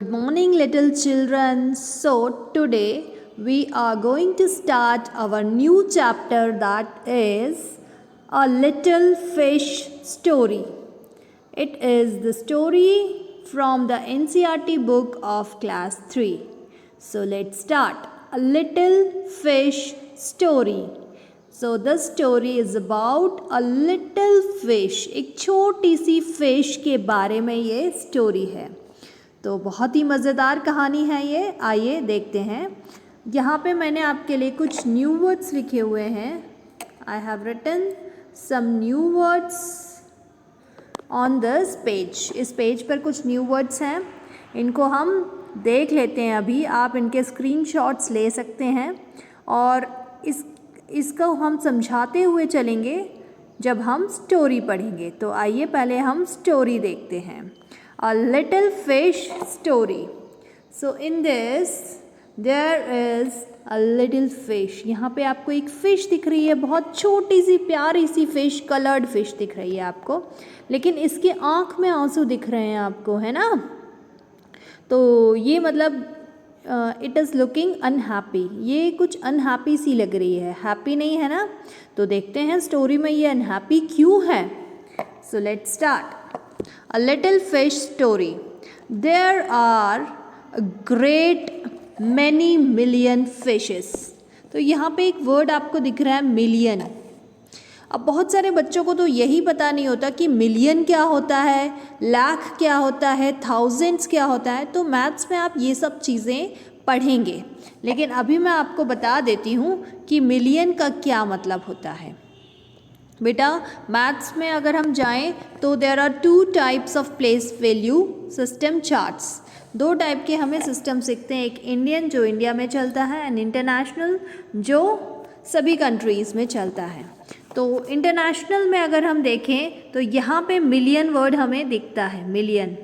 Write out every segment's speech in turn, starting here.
Good morning, little children. So, today we are going to start our new chapter that is A Little Fish Story. It is the story from the NCERT book of class 3. So, let's start. A Little Fish Story. So, the story is about a little fish. एक छोटी सी fish के बारे में ये story है. तो बहुत ही मज़ेदार कहानी है ये. आइए देखते हैं. यहाँ पे मैंने आपके लिए कुछ न्यू वर्ड्स लिखे हुए हैं. I have written some new words on this page. इस पेज पर कुछ न्यू वर्ड्स हैं. इनको हम देख लेते हैं अभी. आप इनके स्क्रीनशॉट्स ले सकते हैं और इसको हम समझाते हुए चलेंगे जब हम स्टोरी पढ़ेंगे. तो आइए पहले हम स्टोरी देखते हैं. A little fish story. So in this there is a little fish. यहाँ पे आपको एक फ़िश दिख रही है. बहुत छोटी सी प्यारी सी फ़िश, कलर्ड फ़िश दिख रही है आपको, लेकिन इसके आँख में आंसू दिख रहे हैं आपको, है ना. तो ये मतलब इट इज़ लुकिंग अनहैप्पी. ये कुछ अनहैप्पी सी लग रही है, हैप्पी नहीं है ना. तो देखते हैं स्टोरी में ये अनहैप्पी क्यों है. So let's start. A little fish story. There are a great many million fishes. तो यहाँ पे एक वर्ड आपको दिख रहा है मिलियन. अब बहुत सारे बच्चों को तो यही पता नहीं होता कि मिलियन क्या होता है, लाख क्या होता है, थाउजेंड्स क्या होता है. तो मैथ्स में आप ये सब चीज़ें पढ़ेंगे, लेकिन अभी मैं आपको बता देती हूँ कि मिलियन का क्या मतलब होता है. बेटा मैथ्स में अगर हम जाएं तो there are 2 types of place value system charts. 2 type के हमें सिस्टम सीखते हैं. एक इंडियन जो इंडिया में चलता है एंड इंटरनेशनल जो सभी कंट्रीज़ में चलता है. तो इंटरनेशनल में अगर हम देखें तो यहाँ पे मिलियन वर्ड हमें दिखता है, मिलियन.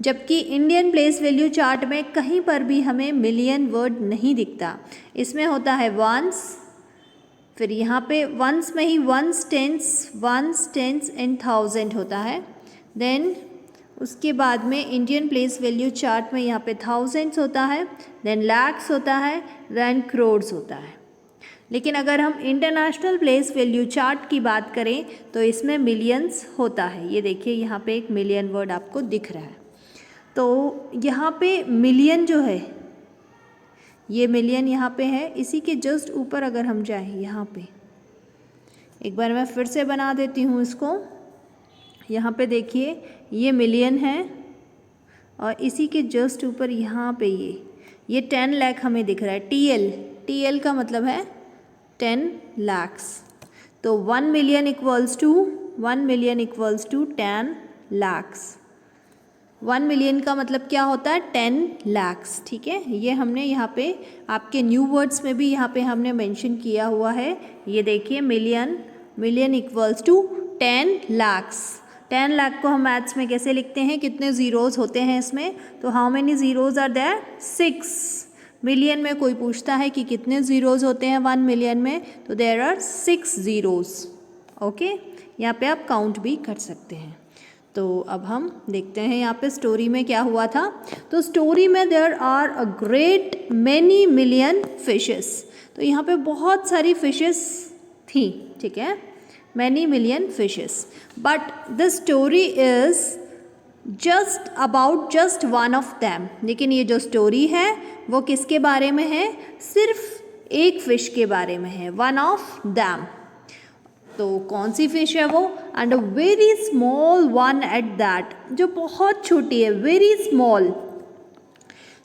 जबकि इंडियन प्लेस वैल्यू चार्ट में कहीं पर भी हमें मिलियन वर्ड नहीं दिखता. इसमें होता है वंस, फिर यहाँ पे वंस में ही वंस टेंस एंड थाउजेंड होता है. देन उसके बाद में इंडियन प्लेस वैल्यू चार्ट में यहाँ पे थाउजेंड्स होता है, देन लैक्स होता है, देन क्रोड्स होता है. लेकिन अगर हम इंटरनेशनल प्लेस वैल्यू चार्ट की बात करें तो इसमें मिलियंस होता है. ये देखिए यहाँ पे एक मिलियन वर्ड आपको दिख रहा है. तो यहाँ पे मिलियन जो है, ये मिलियन यहाँ पे है. इसी के जस्ट ऊपर अगर हम जाएं यहाँ पे, एक बार मैं फिर से बना देती हूँ इसको. यहाँ पे देखिए ये मिलियन है और इसी के जस्ट ऊपर यहाँ पे ये 10 लाख हमें दिख रहा है. टीएल का मतलब है 10 lakhs. तो 1 million equals to 10 lakhs. 1 million का मतलब क्या होता है 10 lakhs. ठीक है, ये हमने यहाँ पे आपके न्यू वर्ड्स में भी यहाँ पे हमने मेंशन किया हुआ है. ये देखिए million equals to 10 lakhs. 10 lakh को हम मैथ्स में कैसे लिखते हैं, कितने ज़ीरोज़ होते हैं इसमें. तो how many zeros are there, 6. Million में कोई पूछता है कि कितने ज़ीरोज़ होते हैं 1 मिलियन में, तो देयर आर 6 ज़ीरोज़. ओके, यहाँ पे आप काउंट भी कर सकते हैं. तो अब हम देखते हैं यहाँ पे स्टोरी में क्या हुआ था. तो स्टोरी में there are a great many million fishes. तो यहाँ पे बहुत सारी फिशेस थी. ठीक है, many million fishes. But the story is just one of them. लेकिन ये जो स्टोरी है वो किसके बारे में है, सिर्फ एक फ़िश के बारे में है, वन ऑफ दैम. तो कौन सी फ़िश है वो, and a very small one at that, जो बहुत छोटी है, वेरी स्मॉल.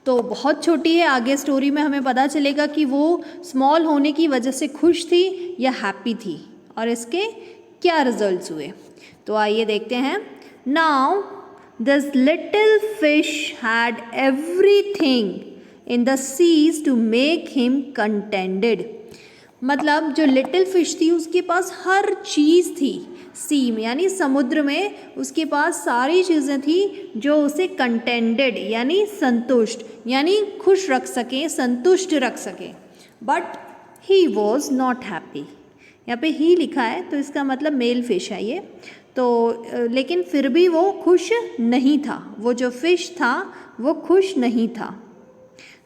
तो बहुत छोटी है. आगे स्टोरी में हमें पता चलेगा कि वो स्मॉल होने की वजह से खुश थी या हैप्पी थी और इसके क्या रिजल्ट्स हुए. तो आइए देखते हैं. Now this little fish had everything in the seas to make him contented. मतलब जो लिटिल फिश थी उसके पास हर चीज़ थी. सी में यानी समुद्र में उसके पास सारी चीज़ें थी जो उसे कंटेंटेड यानी संतुष्ट, यानी खुश रख सके, संतुष्ट रख सके. But he was not happy. यहाँ पे ही लिखा है तो इसका मतलब मेल फिश है ये. लेकिन फिर भी वो खुश नहीं था, वो जो फिश था वो खुश नहीं था।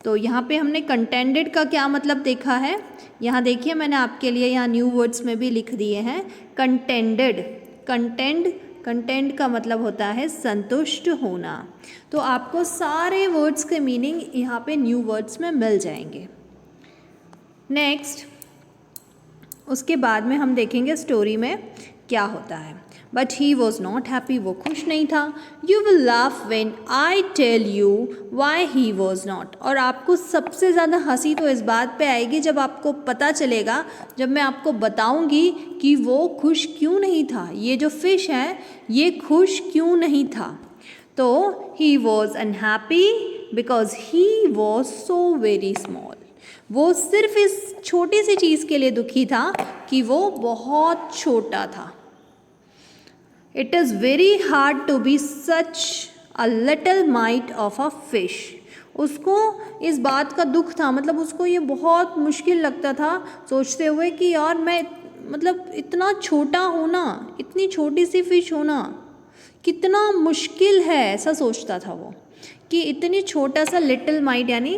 तो यहाँ पे हमने कंटेंटेड का क्या मतलब देखा है, यहाँ देखिए मैंने आपके लिए यहाँ न्यू वर्ड्स में भी लिख दिए हैं कंटेंटेड। कंटेंट का मतलब होता है संतुष्ट होना। तो आपको सारे वर्ड्स के मीनिंग यहाँ पे न्यू वर्ड्स में मिल जाएंगे। नेक्स्ट, उसके बाद में हम देखेंगे स्टोरी में क्या होता है। But he was not happy, वो खुश नहीं था। You will laugh when I tell you why he was not. और आपको सबसे ज़्यादा हंसी तो इस बात पे आएगी जब आपको पता चलेगा, जब मैं आपको बताऊंगी कि वो खुश क्यों नहीं था, ये जो फिश है ये खुश क्यों नहीं था। तो he was unhappy because he was so very small. वो सिर्फ इस छोटी सी चीज़ के लिए दुखी था कि वो बहुत छोटा था। It is very hard to be such a little mite of a fish. उसको इस बात का दुख था, मतलब उसको ये बहुत मुश्किल लगता था सोचते हुए कि यार मैं मतलब इतना छोटा होना, इतनी छोटी सी फिश होना कितना मुश्किल है, ऐसा सोचता था वो कि इतनी छोटा सा लिटिल माइट, यानी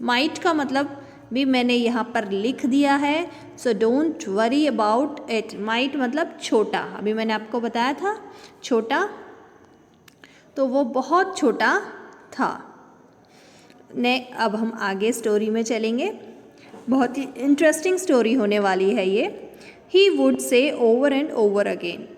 माइट का मतलब भी मैंने यहाँ पर लिख दिया है, so don't worry about it. Might मतलब छोटा, अभी मैंने आपको बताया था छोटा, तो वो बहुत छोटा था। अब हम आगे स्टोरी में चलेंगे, बहुत ही इंटरेस्टिंग स्टोरी होने वाली है ये। He would say over and over again.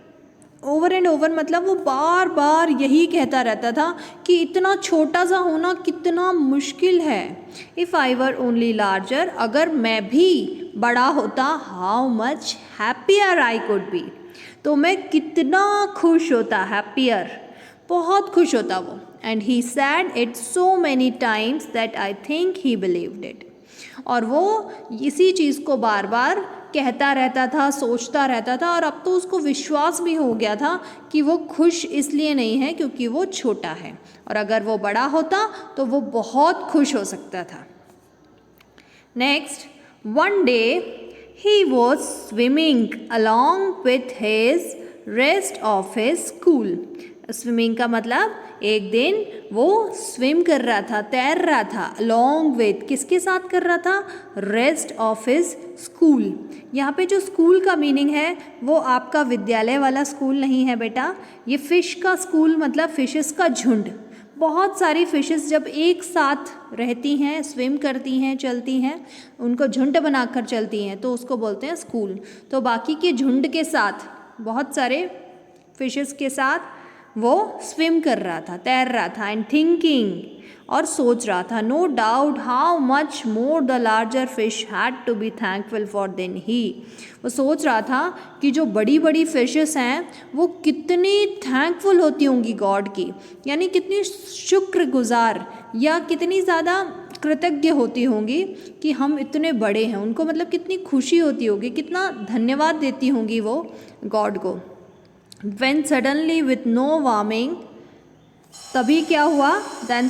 Over and over मतलब वो बार बार यही कहता रहता था कि इतना छोटा सा होना कितना मुश्किल है। If I were only larger, अगर मैं भी बड़ा होता, how much happier I could be, तो मैं कितना खुश होता, हैप्पियर, बहुत खुश होता वो। And he sad it so many times that I think he believed it. और वो इसी चीज़ को बार बार कहता रहता था, सोचता रहता था, और अब तो उसको विश्वास भी हो गया था कि वो खुश इसलिए नहीं है क्योंकि वो छोटा है, और अगर वो बड़ा होता तो वो बहुत खुश हो सकता था। Next, one day he was swimming along with his rest of his school. Swimming का मतलब एक दिन वो स्विम कर रहा था, तैर रहा था, अलॉन्ग विथ, किसके साथ कर रहा था, रेस्ट ऑफ हिज स्कूल। यहाँ पे जो स्कूल का मीनिंग है वो आपका विद्यालय वाला स्कूल नहीं है बेटा, ये फिश का स्कूल मतलब फिशेस का झुंड। बहुत सारी फिशेस जब एक साथ रहती हैं, स्विम करती हैं, चलती हैं, उनको झुंड बनाकर चलती हैं, तो उसको बोलते हैं स्कूल। तो बाकी के झुंड के साथ, बहुत सारे फिशेस के साथ वो स्विम कर रहा था, तैर रहा था, एंड थिंकिंग, और सोच रहा था, no doubt how much more the larger fish had to be thankful for than he. वो सोच रहा था कि जो बड़ी बड़ी फिशेस हैं वो कितनी थैंकफुल होती होंगी गॉड की, यानी कितनी शुक्रगुजार या कितनी ज़्यादा कृतज्ञ होती होंगी कि हम इतने बड़े हैं, उनको मतलब कितनी खुशी होती होगी, कितना धन्यवाद देती होंगी वो गॉड को। When suddenly with no warning, तभी क्या हुआ, then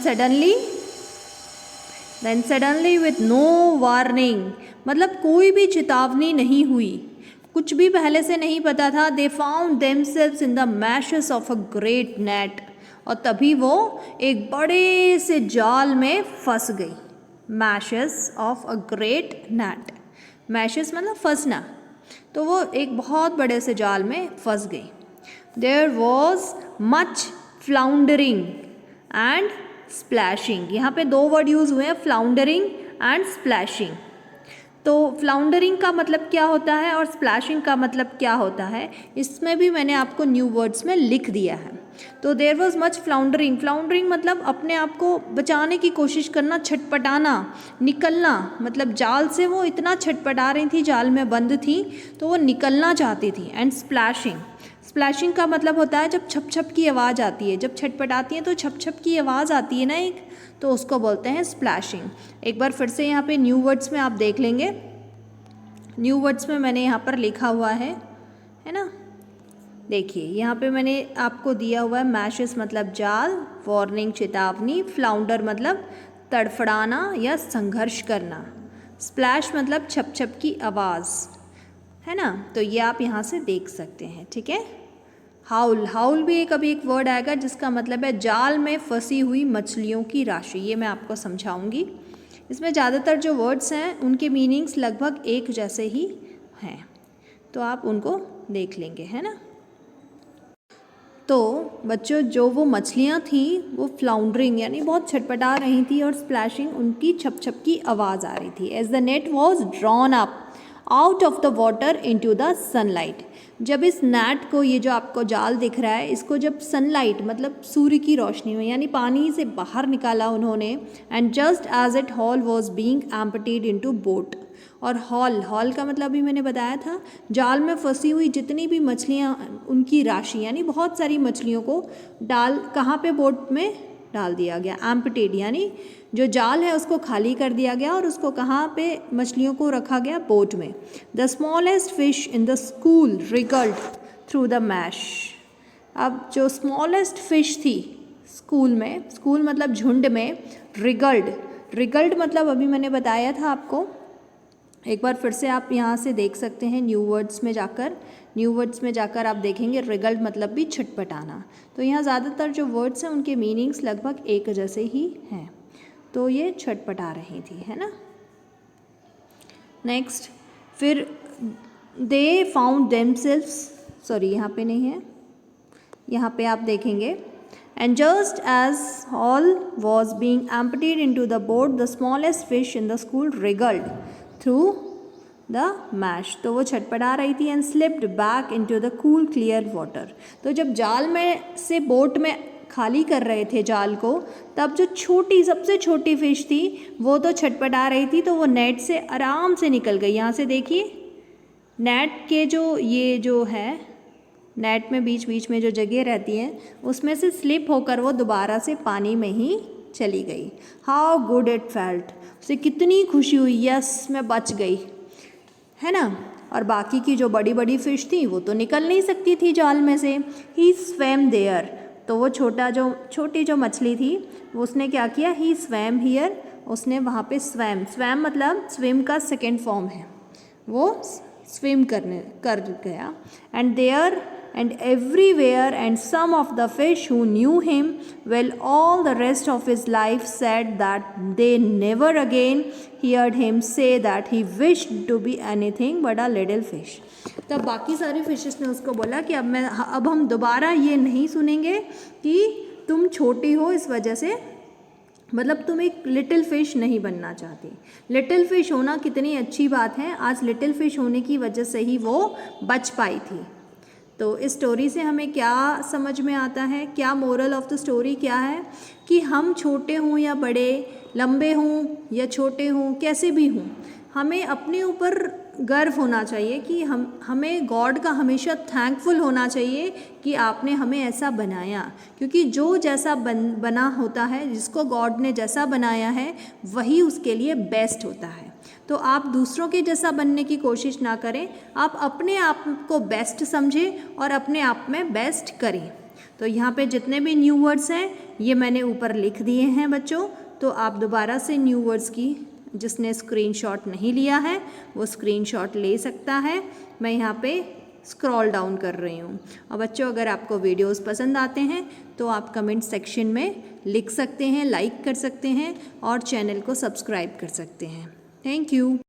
suddenly with no warning, मतलब कोई भी चेतावनी नहीं हुई, कुछ भी पहले से नहीं पता था। They found themselves in the meshes of a great net, और तभी वो एक बड़े से जाल में फंस गई। Meshes of a great net, meshes मतलब फंसना, तो वो एक बहुत बड़े से जाल में फंस गई। There was much floundering and splashing। यहाँ पे दो वर्ड यूज़ हुए हैं, floundering and splashing। तो फ्लाउंडरिंग का मतलब क्या होता है और स्प्लैशिंग का मतलब क्या होता है, इसमें भी मैंने आपको न्यू वर्ड्स में लिख दिया है। तो देयर वॉज मच फ्लाउंडरिंग, फ्लाउंडरिंग मतलब अपने आप को बचाने की कोशिश करना, छटपटाना, निकलना, मतलब जाल से वो इतना छटपटा रही थी, जाल में बंद थी तो वो निकलना चाहती थी। एंड स्प्लैशिंग, स्प्लैशिंग का मतलब होता है जब छप छप की आवाज़ आती है, जब छटपटाती है तो छप छप की आवाज़ आती है ना एक, तो उसको बोलते हैं स्प्लैशिंग। एक बार फिर से यहाँ पे न्यू वर्ड्स में आप देख लेंगे, न्यू वर्ड्स में मैंने यहाँ पर लिखा हुआ है ना, देखिए यहाँ पे मैंने आपको दिया हुआ है मैशेस मतलब जाल, वार्निंग चेतावनी, फ्लाउंडर मतलब तड़फड़ाना या संघर्ष करना, स्प्लैश मतलब छप छप की आवाज़, है ना। तो ये आप यहाँ से देख सकते हैं, ठीक है। हाउल, हाउल भी कभी एक वर्ड आएगा जिसका मतलब है जाल में फंसी हुई मछलियों की राशि। ये मैं आपको समझाऊंगी। इसमें ज़्यादातर जो वर्ड्स हैं उनके मीनिंग्स लगभग एक जैसे ही हैं, तो आप उनको देख लेंगे, है ना। तो बच्चों, जो वो मछलियाँ थीं वो फ्लाउंडरिंग यानी बहुत छटपटा रही थी और स्प्लैशिंग, उनकी छप छप की आवाज़ आ रही थी। As the net was drawn up out of the water into the sunlight. जब इस नेट को, ये जो आपको जाल दिख रहा है, इसको जब सनलाइट मतलब सूर्य की रोशनी में यानी पानी से बाहर निकाला उन्होंने, and just as it haul was being emptied into boat. और हॉल, हॉल का मतलब भी मैंने बताया था, जाल में फंसी हुई जितनी भी मछलियाँ, उनकी राशि यानी बहुत सारी मछलियों को डाल कहाँ पे, बोट में डाल दिया गया। एम्पटीड यानी जो जाल है उसको खाली कर दिया गया और उसको कहाँ पे मछलियों को रखा गया, बोट में। The smallest fish in the school wriggled through the mash. अब जो स्मॉलेस्ट फिश थी स्कूल में, स्कूल मतलब झुंड में, रिगल्ड, रिगल्ड मतलब अभी मैंने बताया था आपको, एक बार फिर से आप यहाँ से देख सकते हैं न्यू वर्ड्स में जाकर आप देखेंगे रिगल्ड मतलब भी छटपटाना। तो यहाँ ज़्यादातर जो वर्ड्स हैं उनके मीनिंग्स लगभग एक जैसे ही हैं, तो ये छटपटा रही थी, है ना। नेक्स्ट, फिर दे फाउंड देमसेल्व्स, सॉरी यहाँ पे नहीं है, यहाँ पे आप देखेंगे, and just as haul was being emptied into the boat the smallest fish in the school wriggled through the mesh. तो वो छटपटा रही थी and slipped back into the cool clear water. तो जब जाल में से बोट में खाली कर रहे थे जाल को, तब जो छोटी, सबसे छोटी फिश थी वो तो छटपटा रही थी, तो वो नेट से आराम से निकल गई। यहाँ से देखिए, नेट के जो ये जो है, नेट में बीच बीच में जो जगह रहती है उसमें से स्लिप होकर वो दोबारा से पानी में ही चली गई। हाउ गुड इट फेल्ट, उसे कितनी खुशी हुई, यस मैं बच गई, है ना। और बाकी की जो बड़ी बड़ी फिश थी वो तो निकल नहीं सकती थी जाल में से। ही स्वैम देयर, तो वो छोटी जो मछली थी वो उसने क्या किया, ही स्वैम हियर, उसने वहाँ पे स्वैम, स्वैम मतलब स्विम का सेकेंड फॉर्म है, वो स्विम कर गया। And there and everywhere, and some of the fish who knew him well all the rest of his life said that they never again heard him say that he wished to be anything but a little fish। तब बाकी सारी fishes ने उसको बोला कि अब हम दोबारा ये नहीं सुनेंगे कि तुम छोटी हो इस वजह से, मतलब तुम एक लिटिल फिश नहीं बनना चाहती। लिटिल फिश होना कितनी अच्छी बात है, आज लिटिल फिश होने की वजह से ही वो बच पाई थी। तो इस स्टोरी से हमें क्या समझ में आता है, क्या मोरल ऑफ द स्टोरी क्या है, कि हम छोटे हों या बड़े, लंबे हों या छोटे हों, कैसे भी हों, हमें अपने ऊपर गर्व होना चाहिए कि हमें गॉड का हमेशा थैंकफुल होना चाहिए कि आपने हमें ऐसा बनाया, क्योंकि जो जैसा बना होता है, जिसको गॉड ने जैसा बनाया है वही उसके लिए बेस्ट होता है। तो आप दूसरों के जैसा बनने की कोशिश ना करें, आप अपने आप को बेस्ट समझें और अपने आप में बेस्ट करें। तो यहाँ पे जितने भी न्यू वर्ड्स हैं ये मैंने ऊपर लिख दिए हैं बच्चों, तो आप दोबारा से न्यू वर्ड्स की, जिसने स्क्रीनशॉट नहीं लिया है वो स्क्रीनशॉट ले सकता है। मैं यहाँ पे स्क्रॉल डाउन कर रही हूँ। और बच्चों, अगर आपको वीडियोस पसंद आते हैं तो आप कमेंट सेक्शन में लिख सकते हैं, लाइक कर सकते हैं और चैनल को सब्सक्राइब कर सकते हैं। Thank you.